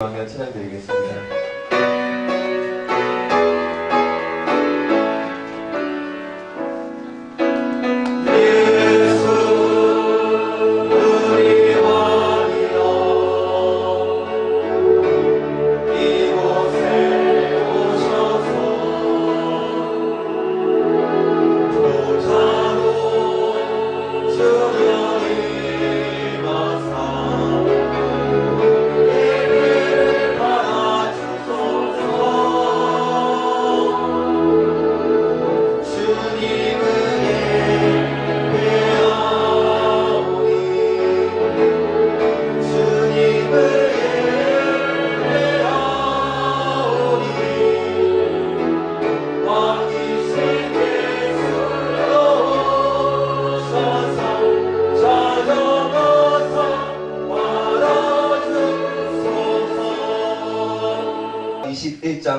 찬양드리겠습니다.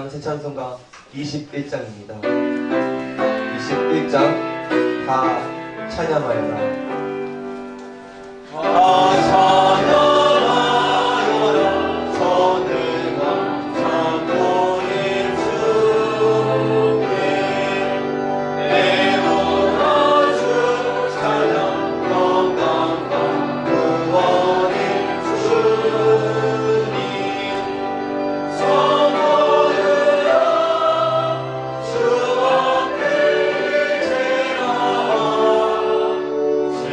새 찬송가 21장입니다. 21장 다 찬양하여라. 주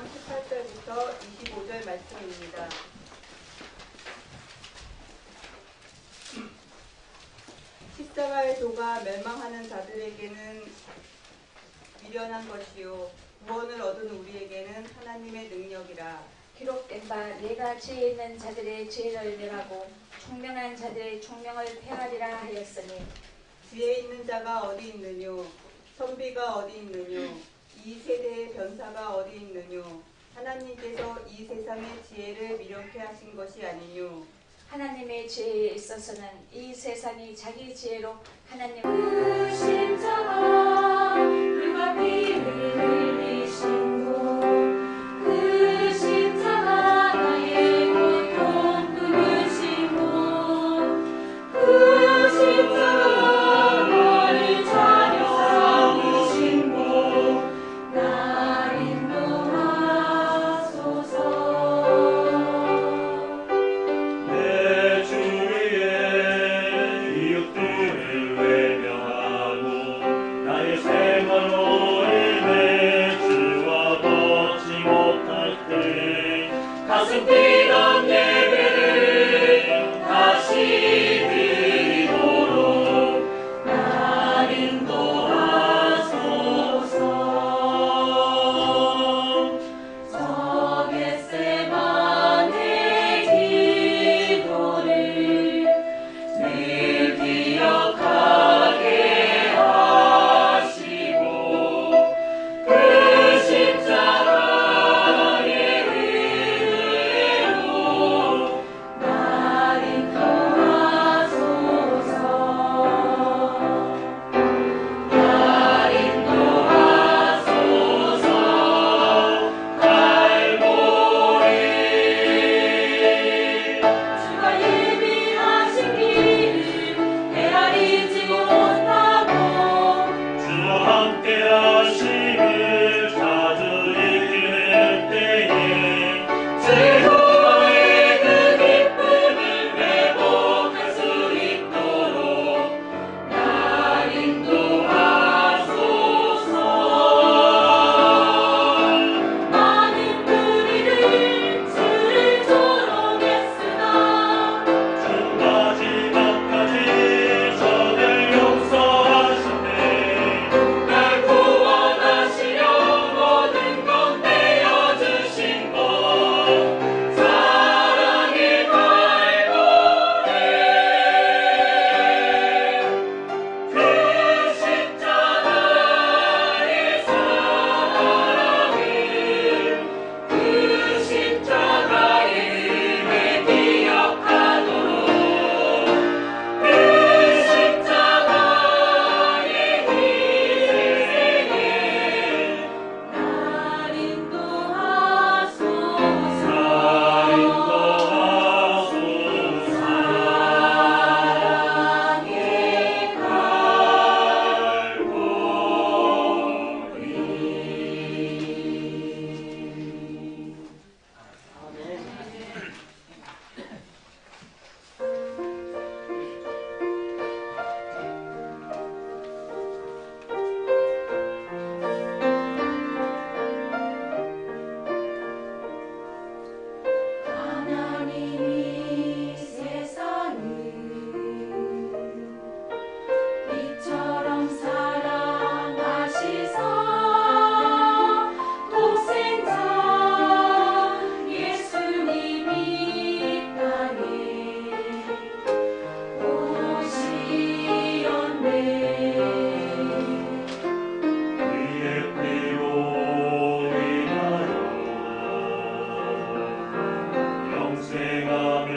18절부터 25절 말씀입니다. 십자가의 도가 멸망하는 자들에게는 미련한 것이요 구원을 얻은 우리에게는 하나님의 능력이라. 기록된 바 내가 죄 있는 자들의 죄를 멸하고 총명한 자들의 총명을 폐하리라 하였으니 지혜 있는 자가 어디 있느뇨 선비가 어디 있느뇨 이 세대의 변사가 어디 있느뇨 하나님께서 이 세상의 지혜를 미련케 하신 것이 아니뇨. 하나님의 죄에 있어서는 이 세상이 자기 지혜로 하나님 그 십자가 불가피를 흘리시고 그 십자가 나의 고통 끊으시고 그 십자가 나를 자녀 삼으시고 날 인도하소서. 내 주위에 이웃들을 외면하고 나의 생활로 인해 주와 걷지 못할 때 가슴 뛰던 예배를 다시 드리도록 날 인도하소서. 저 겟세마네 기도를 늘 기억하게 하시고 그 십자가의 은혜로 날 인도하소서. 날 인도하소서. 갈보리 주가 예비하신 길을 헤아리지 못하고 주와 함께 하심을 자주 잊는 때에 즐거움의 그 기쁨을 회복할 수 있도록 날 인도하소서. 많은 무리를 주를 조롱했으나 주 마지막까지 저들 용서하시네. 날 구원하시려 모든 것 내어주신 것 사랑의 갈보리 그 십자가의 사랑을 그 십자가의 은혜 기억하도록 그 십자가의 희생에 날 인도하소서. 사랑의 하나님이 세상을 이처럼 사랑하시사 독생자 예수님이 땅에 오시었네. 우리의 피로 인하여 영생함을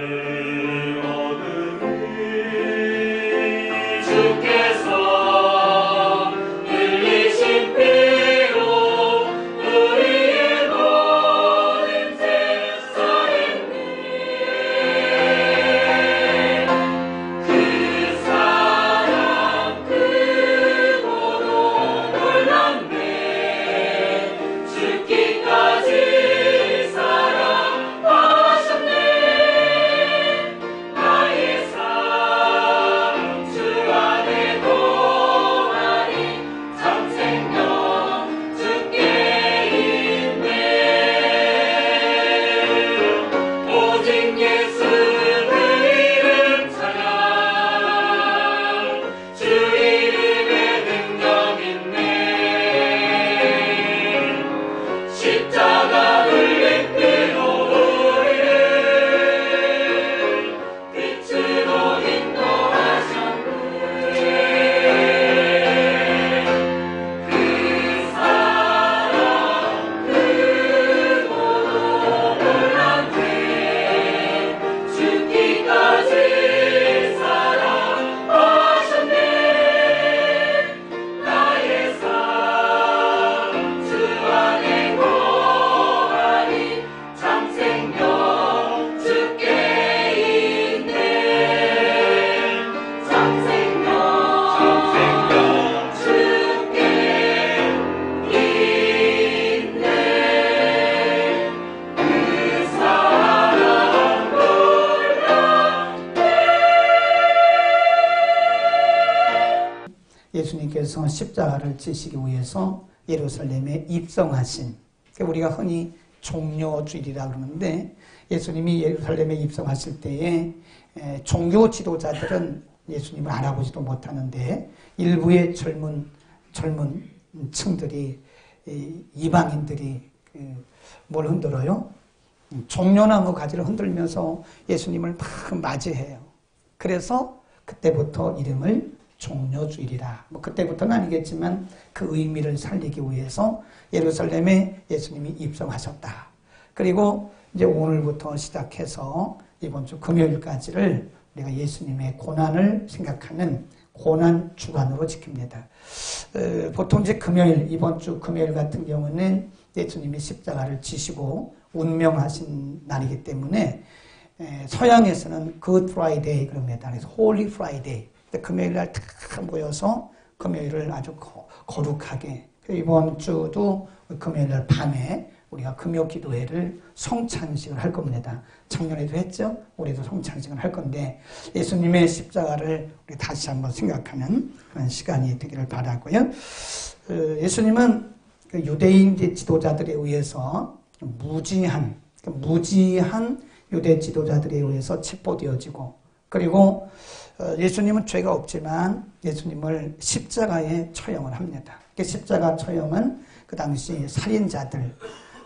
얻으니 주께서 흘리신 피로 우리의 모든 죄 사했네. 그 사랑 크고도 놀랍네. 죽기까지 사랑하셨네. 십자가를 지시기 위해서 예루살렘에 입성하신, 우리가 흔히 종려주일이라 그러는데, 예수님이 예루살렘에 입성하실 때에 종교 지도자들은 예수님을 알아보지도 못하는데 일부의 젊은 층들이, 이방인들이 뭘 흔들어요? 종려나무 가지를 흔들면서 예수님을 막 맞이해요. 그래서 그때부터 이름을 종려주일이라, 그때부터는 아니겠지만 그 의미를 살리기 위해서 예루살렘에 예수님이 입성하셨다. 그리고 이제 오늘부터 시작해서 이번 주 금요일까지를 우리가 예수님의 고난을 생각하는 고난 주간으로 지킵니다. 보통 이제 이번 주 금요일 같은 경우는 예수님이 십자가를 지시고 운명하신 날이기 때문에 서양에서는 Good Friday 그럽니다. 그래서 Holy Friday. 금요일 날 다 모여서 금요일을 아주 거룩하게, 이번 주도 금요일 날 밤에 우리가 금요 기도회를 성찬식을 할 겁니다. 작년에도 했죠? 올해도 성찬식을 할 건데 예수님의 십자가를 우리 다시 한번 생각하는 그런 시간이 되기를 바라고요. 예수님은 유대인 지도자들에 의해서 무지한 유대 지도자들에 의해서 체포되어지고, 그리고 예수님은 죄가 없지만 예수님을 십자가에 처형을 합니다. 십자가 처형은 그 당시 살인자들,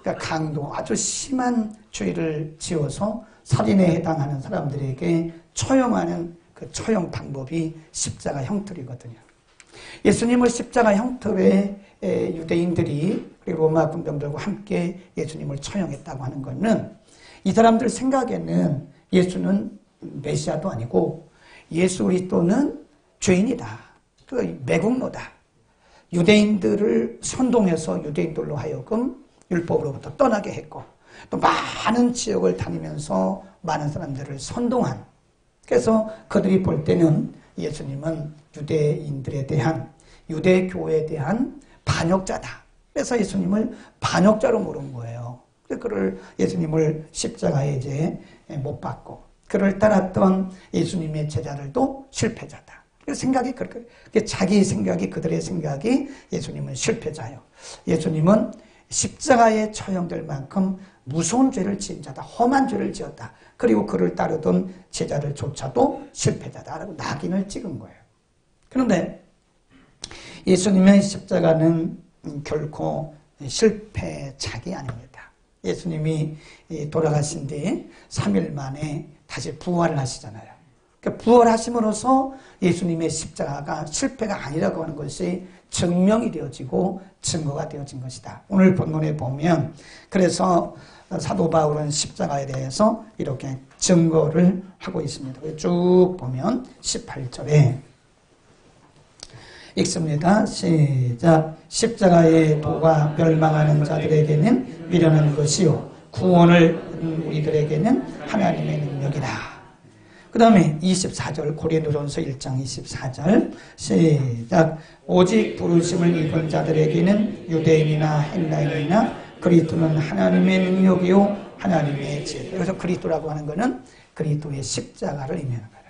그러니까 강도, 아주 심한 죄를 지어서 살인에 해당하는 사람들에게 처형하는 그 처형 방법이 십자가 형틀이거든요. 예수님을 십자가 형틀에 유대인들이 그리고 로마 군병들과 함께 예수님을 처형했다고 하는 것은 이 사람들 생각에는 예수는 메시아도 아니고 예수 그리스도는 죄인이다, 그 매국노다, 유대인들을 선동해서 유대인들로 하여금 율법으로부터 떠나게 했고 또 많은 지역을 다니면서 많은 사람들을 선동한, 그래서 그들이 볼 때는 예수님은 유대인들에 대한, 유대교회에 대한 반역자다. 그래서 예수님을 반역자로 모른 거예요. 그를 예수님을 십자가에 이제 못 박고, 그를 따랐던 예수님의 제자들도 실패자다. 생각이 그렇게, 자기 생각이, 그들의 생각이 예수님은 실패자예요. 예수님은 십자가에 처형될 만큼 무서운 죄를 지은 자다, 험한 죄를 지었다. 그리고 그를 따르던 제자들조차도 실패자다라고 낙인을 찍은 거예요. 그런데 예수님의 십자가는 결코 실패작이 아닙니다. 예수님이 돌아가신 뒤 3일 만에 다시 부활을 하시잖아요. 그러니까 부활하심으로써 예수님의 십자가가 실패가 아니라고 하는 것이 증명이 되어지고 증거가 되어진 것이다. 오늘 본문에 보면 그래서 사도 바울은 십자가에 대해서 이렇게 증거를 하고 있습니다. 쭉 보면 18절에 읽습니다. 시작. 십자가의 도가 멸망하는 자들에게는 미련한 것이요 구원을 우리들에게는 하나님의 능력이다. 그 다음에 24절, 고린도전서 1장 24절 시작. 오직 부르심을 입은 자들에게는 유대인이나 헬라인이나 그리스도는 하나님의 능력이요 하나님의 지혜. 그래서 그리스도라고 하는 것은 그리스도의 십자가를 의미하는 거예요.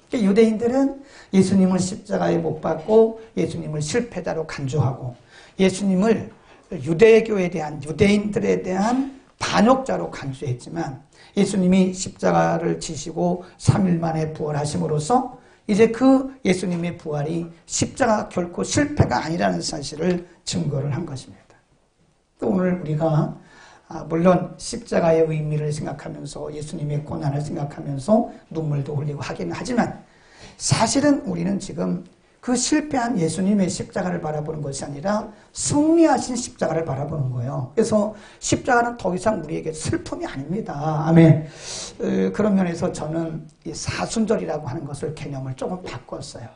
그러니까 유대인들은 예수님을 십자가에 못 박고 예수님을 실패자로 간주하고 예수님을 유대교에 대한, 유대인들에 대한 반역자로 간주했지만 예수님이 십자가를 지시고 3일 만에 부활하심으로써 이제 그 예수님의 부활이 십자가 결코 실패가 아니라는 사실을 증거를 한 것입니다. 또 오늘 우리가 물론 십자가의 의미를 생각하면서 예수님의 고난을 생각하면서 눈물도 흘리고 하긴 하지만 사실은 우리는 지금 그 실패한 예수님의 십자가를 바라보는 것이 아니라 승리하신 십자가를 바라보는 거예요. 그래서 십자가는 더 이상 우리에게 슬픔이 아닙니다. 아멘. 그런 면에서 저는 이 사순절이라고 하는 것을 개념을 조금 바꿨어요.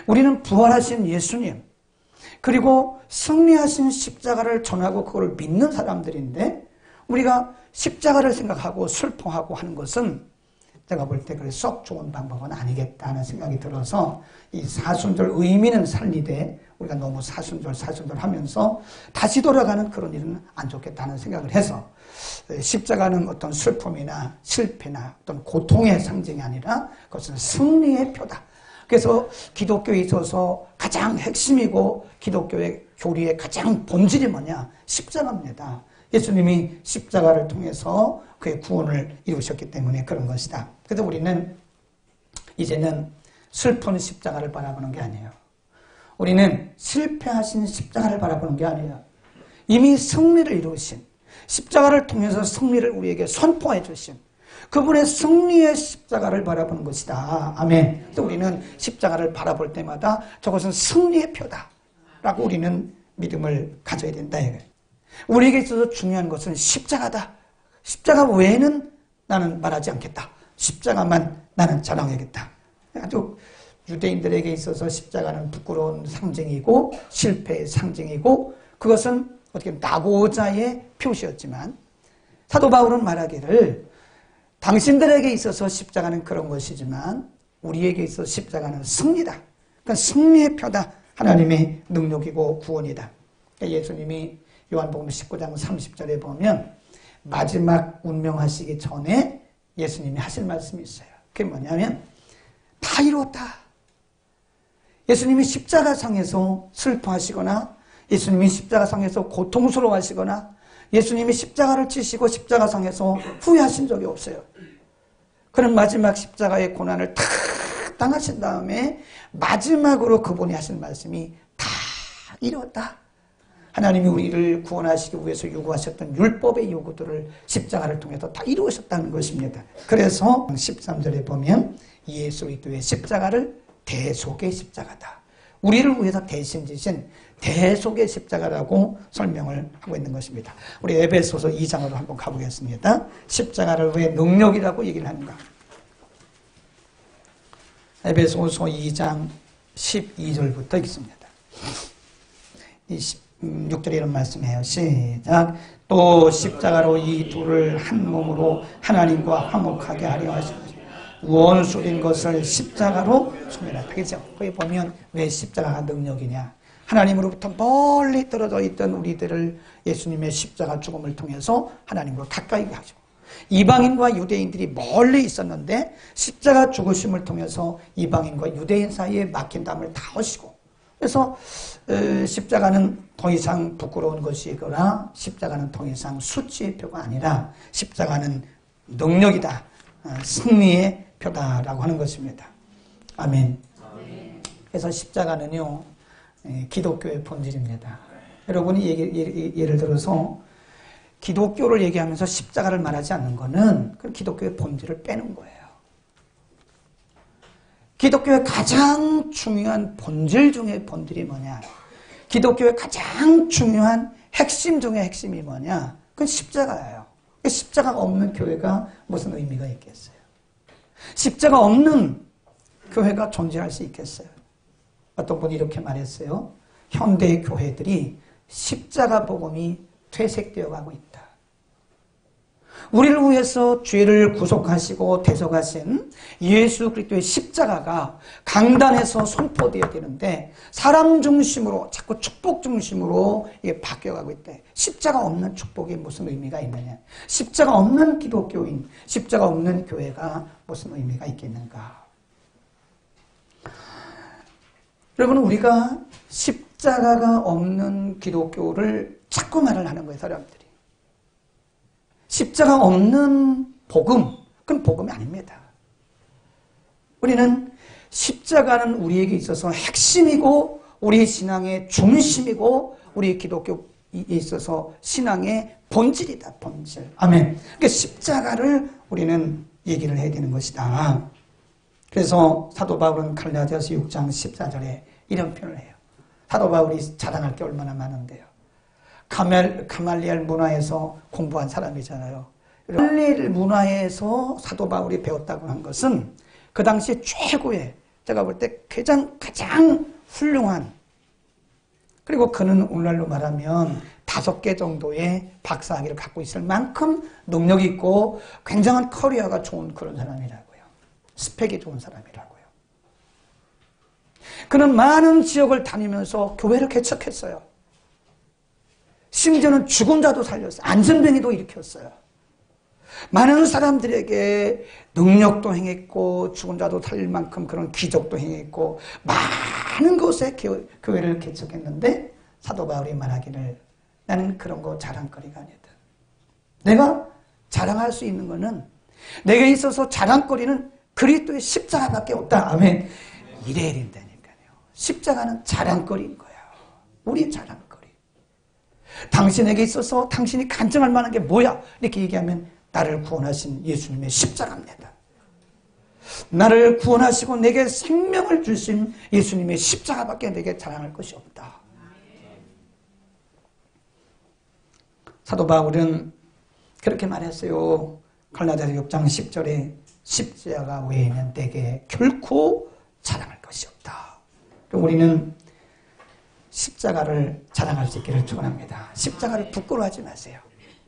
우리는 부활하신 예수님 그리고 승리하신 십자가를 전하고 그걸 믿는 사람들인데 우리가 십자가를 생각하고 슬퍼하고 하는 것은 제가 볼 때 그래 썩 좋은 방법은 아니겠다는 생각이 들어서 이 사순절 의미는 살리되 우리가 너무 사순절 하면서 다시 돌아가는 그런 일은 안 좋겠다는 생각을 해서 십자가는 어떤 슬픔이나 실패나 어떤 고통의 상징이 아니라 그것은 승리의 표다. 그래서 기독교에 있어서 가장 핵심이고 기독교의 교리의 가장 본질이 뭐냐? 십자가입니다. 예수님이 십자가를 통해서 그의 구원을 이루셨기 때문에 그런 것이다. 그래서 우리는 이제는 슬픈 십자가를 바라보는 게 아니에요. 우리는 실패하신 십자가를 바라보는 게 아니에요. 이미 승리를 이루신, 십자가를 통해서 승리를 우리에게 선포해 주신 그분의 승리의 십자가를 바라보는 것이다. 아멘. 그래서 우리는 십자가를 바라볼 때마다 저것은 승리의 표다라고 우리는 믿음을 가져야 된다. 우리에게 있어서 중요한 것은 십자가다. 십자가 외에는 나는 말하지 않겠다. 십자가만 나는 자랑하겠다. 아주 유대인들에게 있어서 십자가는 부끄러운 상징이고 실패의 상징이고 그것은 어떻게 낙오자의 표시였지만 사도 바울은 말하기를 당신들에게 있어서 십자가는 그런 것이지만 우리에게 있어서 십자가는 승리다. 그러니까 승리의 표다. 하나님의 능력이고 구원이다. 그러니까 예수님이 요한복음 19장 30절에 보면 마지막 운명하시기 전에 예수님이 하실 말씀이 있어요. 그게 뭐냐면 다 이루었다. 예수님이 십자가상에서 슬퍼하시거나 예수님이 십자가상에서 고통스러워하시거나 예수님이 십자가를 지시고 십자가상에서 후회하신 적이 없어요. 그런 마지막 십자가의 고난을 다 당하신 다음에 마지막으로 그분이 하신 말씀이 다 이루었다. 하나님이 우리를 구원하시기 위해서 요구하셨던 율법의 요구들을 십자가를 통해서 다 이루셨다는 것입니다. 그래서 13절에 보면 예수 그리스도의 십자가를 대속의 십자가다. 우리를 위해서 대신 지신 대속의 십자가라고 설명을 하고 있는 것입니다. 우리 에베소서 2장으로 한번 가보겠습니다. 십자가를 왜 능력이라고 얘기를 하는가? 에베소서 2장 12절부터 읽습니다. 6절에 이런 말씀해요. 시작. 또 십자가로 이 둘을 한 몸으로 하나님과 화목하게 하려 하시고 원수인 것을 십자가로 소멸하다. 그죠? 거기 보면 왜 십자가가 능력이냐? 하나님으로부터 멀리 떨어져 있던 우리들을 예수님의 십자가 죽음을 통해서 하나님으로 가까이 하죠. 이방인과 유대인들이 멀리 있었는데 십자가 죽으심을 통해서 이방인과 유대인 사이에 막힌 담을 다 허시고 그래서 십자가는 더 이상 부끄러운 것이거나 십자가는 더 이상 수치의 표가 아니라 십자가는 능력이다. 승리의 표다라고 하는 것입니다. 아멘. 그래서 십자가는요. 기독교의 본질입니다. 여러분이 예를 들어서 기독교를 얘기하면서 십자가를 말하지 않는 것은 그 기독교의 본질을 빼는 거예요. 기독교의 가장 중요한 본질 중의 본질이 뭐냐? 기독교의 가장 중요한 핵심 중의 핵심이 뭐냐? 그건 십자가예요. 십자가가 없는 교회가 무슨 의미가 있겠어요? 십자가 없는 교회가 존재할 수 있겠어요? 어떤 분이 이렇게 말했어요. 현대의 교회들이 십자가 복음이 퇴색되어 가고 있다. 우리를 위해서 죄를 구속하시고 대속하신 예수 그리스도의 십자가가 강단에서 선포되어야 되는데 사람 중심으로 자꾸 축복 중심으로 이게 바뀌어가고 있대. 십자가 없는 축복이 무슨 의미가 있느냐? 십자가 없는 기독교인, 십자가 없는 교회가 무슨 의미가 있겠는가? 여러분 우리가 십자가가 없는 기독교를 자꾸 말을 하는 거예요. 사람들이. 십자가 없는 복음, 그건 복음이 아닙니다. 우리는 십자가는 우리에게 있어서 핵심이고 우리 신앙의 중심이고 우리 기독교에 있어서 신앙의 본질이다. 본질. 아멘. 그러니까 십자가를 우리는 얘기를 해야 되는 것이다. 그래서 사도 바울은 갈라디아서 6장 14절에 이런 표현을 해요. 사도 바울이 자랑할 게 얼마나 많은데요. 가말리엘 문화에서 공부한 사람이잖아요. 가말리엘 문화에서 사도 바울이 배웠다고 한 것은 그 당시 최고의, 제가 볼 때 가장 훌륭한, 그리고 그는 오늘날로 말하면 5개 정도의 박사학위를 갖고 있을 만큼 능력이 있고 굉장한 커리어가 좋은 그런 사람이라고요. 스펙이 좋은 사람이라고요. 그는 많은 지역을 다니면서 교회를 개척했어요. 심지어는 죽은 자도 살렸어요. 안전뱅이도 일으켰어요. 많은 사람들에게 능력도 행했고 죽은 자도 살릴 만큼 그런 기적도 행했고 많은 곳에 교회를 개척했는데 사도 바울이 말하기를 나는 그런 거 자랑거리가 아니다. 내가 자랑할 수 있는 거는 내게 있어서 자랑거리는 그리스도의 십자가밖에 없다. 아멘. 이래야 된다니까요. 십자가는 자랑거리인 거야. 우리의 자랑거리. 당신에게 있어서 당신이 간증할 만한 게 뭐야? 이렇게 얘기하면 나를 구원하신 예수님의 십자가입니다. 나를 구원하시고 내게 생명을 주신 예수님의 십자가밖에 내게 자랑할 것이 없다. 사도 바울은 그렇게 말했어요. 갈라디아서 6장 10절에 십자가 외에는 내게 결코 자랑할 것이 없다. 우리는 십자가를 자랑할 수 있기를 축원합니다. 십자가를 부끄러워하지 마세요.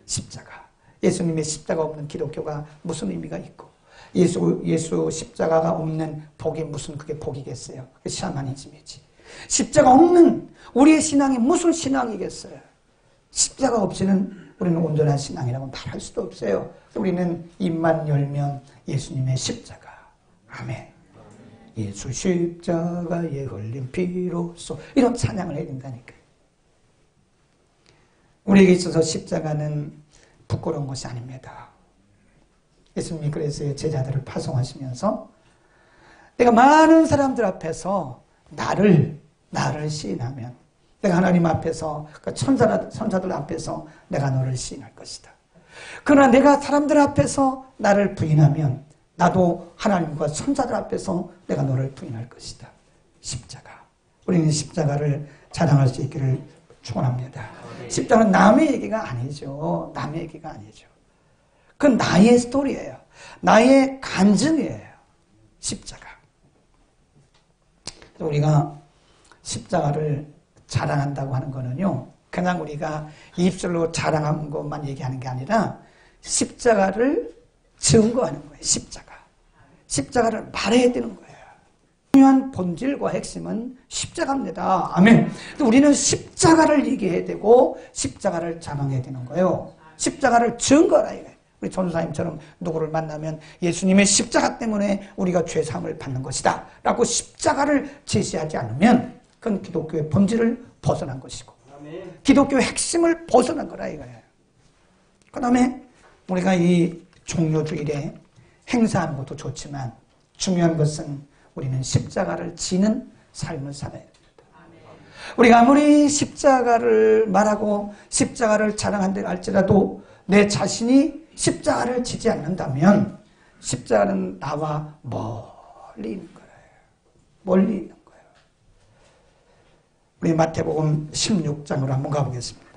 십자가. 예수님의 십자가 없는 기독교가 무슨 의미가 있고 예수 십자가가 없는 복이 무슨 그게 복이겠어요. 그게 샤머니즘이지. 십자가 없는 우리의 신앙이 무슨 신앙이겠어요. 십자가 없이는 우리는 온전한 신앙이라고 말할 수도 없어요. 우리는 입만 열면 예수님의 십자가. 아멘. 예수 십자가에 흘린 피로써 이런 찬양을 해야 된다니까요. 우리에게 있어서 십자가는 부끄러운 것이 아닙니다. 예수님이 그래서 제자들을 파송하시면서 내가 많은 사람들 앞에서 나를 시인하면 내가 하나님 앞에서 천사들 앞에서 내가 너를 시인할 것이다. 그러나 내가 사람들 앞에서 나를 부인하면 나도 하나님과 천사들 앞에서 내가 너를 부인할 것이다. 십자가. 우리는 십자가를 자랑할 수 있기를 축원합니다. 십자가는 남의 얘기가 아니죠. 남의 얘기가 아니죠. 그건 나의 스토리예요. 나의 간증이에요. 십자가. 우리가 십자가를 자랑한다고 하는 거는요, 그냥 우리가 입술로 자랑한 것만 얘기하는 게 아니라 십자가를 증거하는 거예요. 십자가를 말해야 되는 거예요. 중요한 본질과 핵심은 십자가입니다. 아멘. 우리는 십자가를 얘기해야 되고 십자가를 자랑해야 되는 거예요. 십자가를 증거하라 이거예요. 우리 전도사님처럼 누구를 만나면 예수님의 십자가 때문에 우리가 죄사함을 받는 것이다 라고 십자가를 제시하지 않으면 그건 기독교의 본질을 벗어난 것이고 기독교의 핵심을 벗어난 거라 이거예요. 그 다음에 우리가 이 종료주일에 행사하는 것도 좋지만 중요한 것은 우리는 십자가를 지는 삶을 살아야 됩니다. 우리가 아무리 십자가를 말하고 십자가를 자랑한다 할지라도 내 자신이 십자가를 지지 않는다면 십자가는 나와 멀리 있는 거예요. 멀리 있는 거예요. 우리 마태복음 16장으로 한번 가보겠습니다.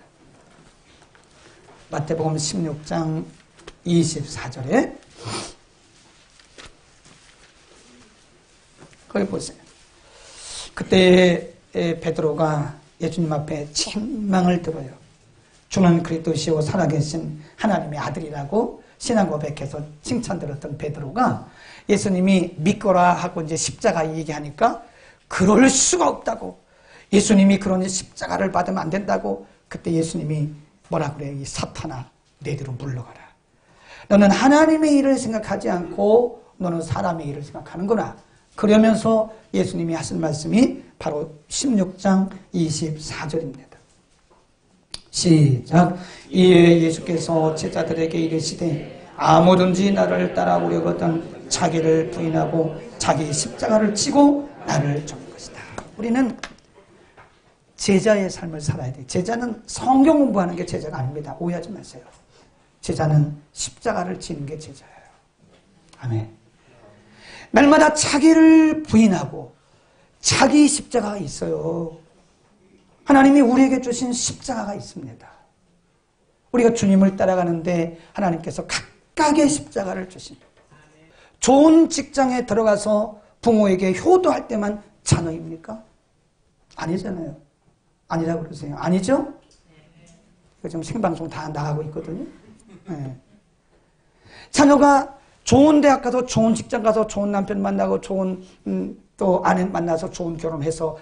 마태복음 16장 24절에 거기 보세요. 그때 베드로가 예수님 앞에 책망을 들어요. 주는 그리스도시요 살아계신 하나님의 아들이라고 신앙 고백해서 칭찬 들었던 베드로가 예수님이 믿거라 하고 이제 십자가 얘기하니까 그럴 수가 없다고, 예수님이 그런 십자가를 받으면 안 된다고, 그때 예수님이 뭐라 그래요? 이 사탄아, 내 뒤로 물러가라. 너는 하나님의 일을 생각하지 않고 너는 사람의 일을 생각하는구나. 그러면서 예수님이 하신 말씀이 바로 16장 24절입니다. 시작. 이에 예수께서 제자들에게 이르시되 아무든지 나를 따라오려거든 자기를 부인하고 자기 십자가를 지고 나를 쫓는 것이다. 우리는 제자의 삶을 살아야 돼요. 제자는 성경 공부하는 게 제자가 아닙니다. 오해하지 마세요. 제자는 십자가를 지는 게 제자예요. 아멘. 날마다 자기를 부인하고 자기 십자가가 있어요. 하나님이 우리에게 주신 십자가가 있습니다. 우리가 주님을 따라가는데 하나님께서 각각의 십자가를 주십니다. 좋은 직장에 들어가서 부모에게 효도할 때만 자녀입니까? 아니잖아요. 아니라고 그러세요. 아니죠? 이거 지금 생방송 다 나가고 있거든요. 네. 자녀가 좋은 대학 가서 좋은 직장 가서 좋은 남편 만나고 좋은 또 아내 만나서 좋은 결혼해서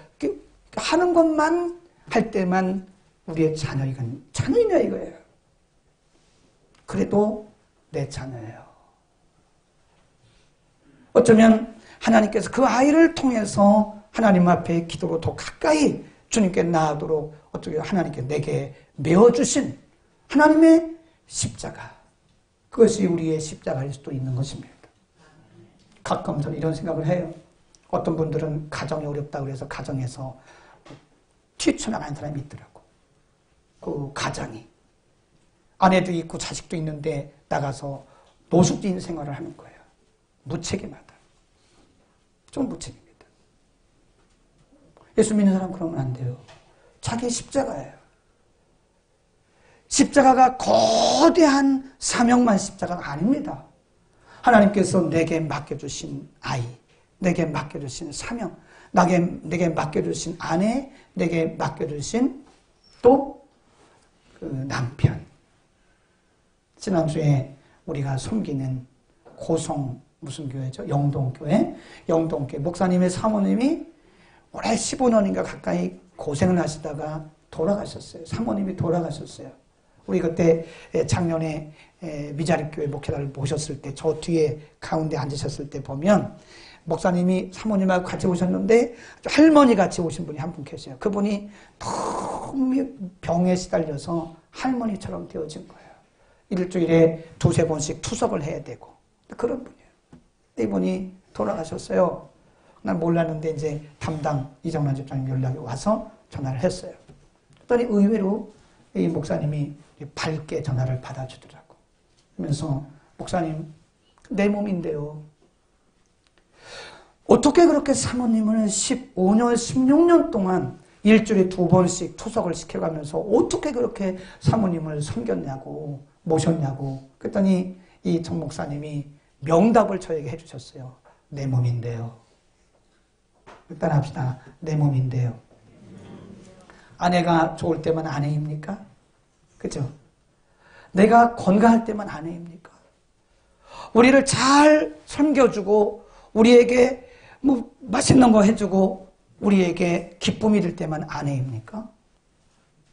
하는 것만 할 때만 우리의 자녀이냐 이거예요. 그래도 내 자녀예요. 어쩌면 하나님께서 그 아이를 통해서 하나님 앞에 기도로 더 가까이 주님께 나아가도록 어떻게 하나님께 내게 메어주신 하나님의 십자가, 그것이 우리의 십자가일 수도 있는 것입니다. 가끔 저는 이런 생각을 해요. 어떤 분들은 가정이 어렵다고 해서 가정에서 튀쳐나가는 사람이 있더라고. 그 가장이 아내도 있고 자식도 있는데 나가서 노숙인 생활을 하는 거예요. 무책임하다. 좀 무책임이다. 예수 믿는 사람 그러면 안 돼요. 자기 십자가예요. 십자가가 거대한 사명만 십자가가 아닙니다. 하나님께서 내게 맡겨주신 아이, 내게 맡겨주신 사명, 내게 맡겨주신 아내, 내게 맡겨주신 또 그 남편. 지난주에 우리가 섬기는 고성 무슨 교회죠? 영동교회. 영동교회 목사님의 사모님이 올해 15년인가 가까이 고생을 하시다가 돌아가셨어요. 사모님이 돌아가셨어요. 우리 그때 작년에 미자립교회 목회자를 모셨을 때 저 뒤에 가운데 앉으셨을 때 보면 목사님이 사모님하고 같이 오셨는데 할머니 같이 오신 분이 한 분 계세요. 그분이 너무 병에 시달려서 할머니처럼 되어진 거예요. 일주일에 2-3번씩 투석을 해야 되고 그런 분이에요. 이분이 돌아가셨어요. 난 몰랐는데 이제 담당 이정란 집사님 연락이 와서 전화를 했어요. 그랬더니 의외로 이 목사님이 밝게 전화를 받아주더라고. 그러면서 목사님 내 몸인데요. 어떻게 그렇게 사모님을 15년, 16년 동안 일주일에 2번씩 투석을 시켜가면서 어떻게 그렇게 사모님을 섬겼냐고 모셨냐고. 그랬더니 이 정 목사님이 명답을 저에게 해주셨어요. 내 몸인데요. 일단 합시다. 내 몸인데요. 아내가 좋을 때만 아내입니까? 그죠? 내가 건강할 때만 아내입니까? 우리를 잘 섬겨주고 우리에게 뭐 맛있는 거 해주고 우리에게 기쁨이 될 때만 아내입니까?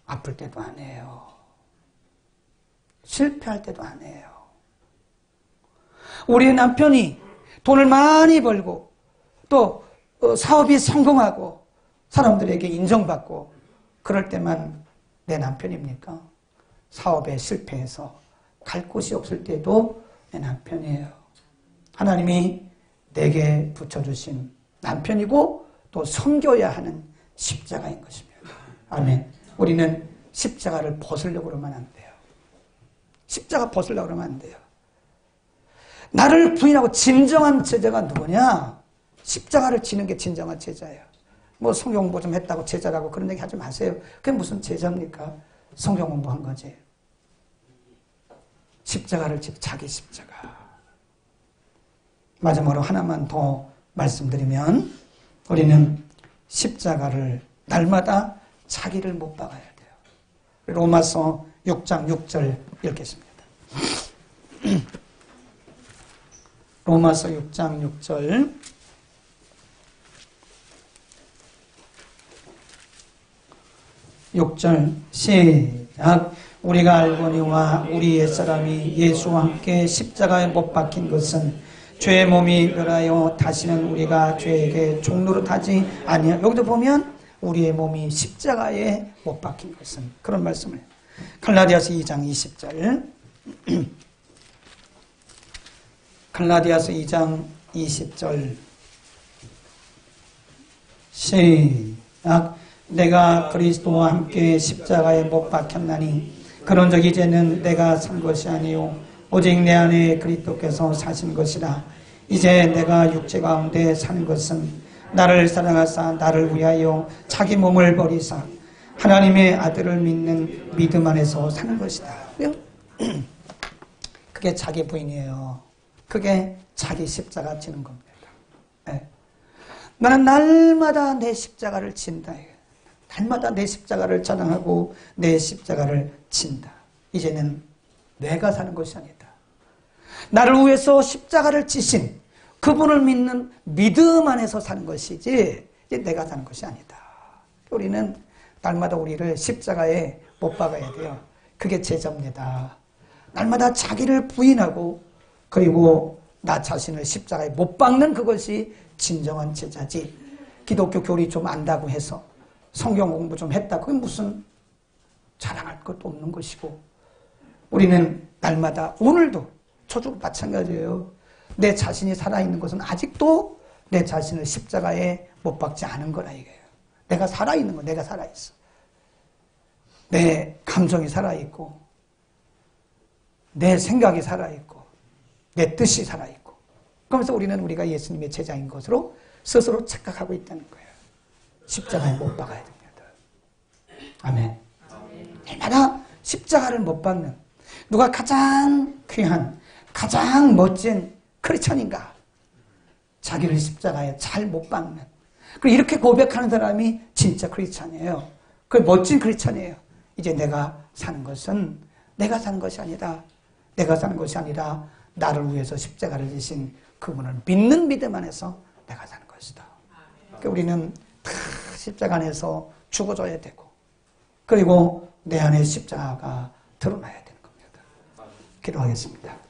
아플 때도 아내예요. 실패할 때도 아내예요. 우리의 남편이 돈을 많이 벌고 또 사업이 성공하고 사람들에게 인정받고 그럴 때만 내 남편입니까? 사업에 실패해서 갈 곳이 없을 때도 내 남편이에요. 하나님이 내게 붙여주신 남편이고 또 섬겨야 하는 십자가인 것입니다. 아멘. 우리는 십자가를 벗으려고 그러면 안 돼요. 십자가 벗으려고 그러면 안 돼요. 나를 부인하고 진정한 제자가 누구냐? 십자가를 지는 게 진정한 제자예요. 뭐 성경 공부 좀 했다고 제자라고 그런 얘기 하지 마세요. 그게 무슨 제자입니까? 성경 공부한 거지. 십자가를 지는 자기 십자가. 마지막으로 하나만 더 말씀드리면 우리는 십자가를 날마다 자기를 못 박아야 돼요. 로마서 6장 6절 읽겠습니다. 로마서 6장 6절 시작. 우리가 알거니와 우리 옛사람이 예수와 함께 십자가에 못 박힌 것은 죄의 몸이 멸하여 다시는 우리가 죄에게 종노릇하지 아니하. 여기도 보면 우리의 몸이 십자가에 못 박힌 것은 그런 말씀을 해요. 갈라디아서 2장 20절 갈라디아서 2장 20절 시작. 내가 그리스도와 함께 십자가에 못 박혔나니 그런즉 이제는 내가 산 것이 아니요 오직 내 안에 그리스도께서 사신 것이라. 이제 내가 육체 가운데 사는 것은 나를 사랑하사 나를 위하여 자기 몸을 버리사 하나님의 아들을 믿는 믿음 안에서 사는 것이다. 그게 자기 부인이에요. 그게 자기 십자가 지는 겁니다. 네. 나는 날마다 내 십자가를 진다. 날마다 내 십자가를 자랑하고 내 십자가를 진다. 이제는 내가 사는 것이 아니다. 나를 위해서 십자가를 지신 그분을 믿는 믿음 안에서 사는 것이지 이제 내가 사는 것이 아니다. 우리는 날마다 우리를 십자가에 못 박아야 돼요. 그게 제자입니다. 날마다 자기를 부인하고 그리고 나 자신을 십자가에 못 박는 그것이 진정한 제자지. 기독교 교리 좀 안다고 해서 성경 공부 좀 했다. 그게 무슨 자랑할 것도 없는 것이고 우리는 날마다 오늘도 저도 마찬가지예요. 내 자신이 살아있는 것은 아직도 내 자신을 십자가에 못 박지 않은 거라 이거예요. 내가 살아있는 거 내가 살아있어. 내 감정이 살아있고 내 생각이 살아있고 내 뜻이 살아있고 그러면서 우리는 우리가 예수님의 제자인 것으로 스스로 착각하고 있다는 거예요. 십자가에 못 박아야 됩니다. 아멘. 날마다 십자가를 못 박는 누가 가장 귀한 가장 멋진 크리스천인가? 자기를 십자가에 잘 못 박는 그리고 이렇게 고백하는 사람이 진짜 크리스천이에요. 그 멋진 크리스천이에요. 이제 내가 사는 것은 내가 사는 것이 아니다. 내가 사는 것이 아니라 나를 위해서 십자가를 지신 그분을 믿는 믿음 안에서 내가 사는 것이다. 그러니까 우리는 다 십자가 안에서 죽어줘야 되고 그리고 내 안에 십자가가 드러나야 되는 겁니다. 기도하겠습니다.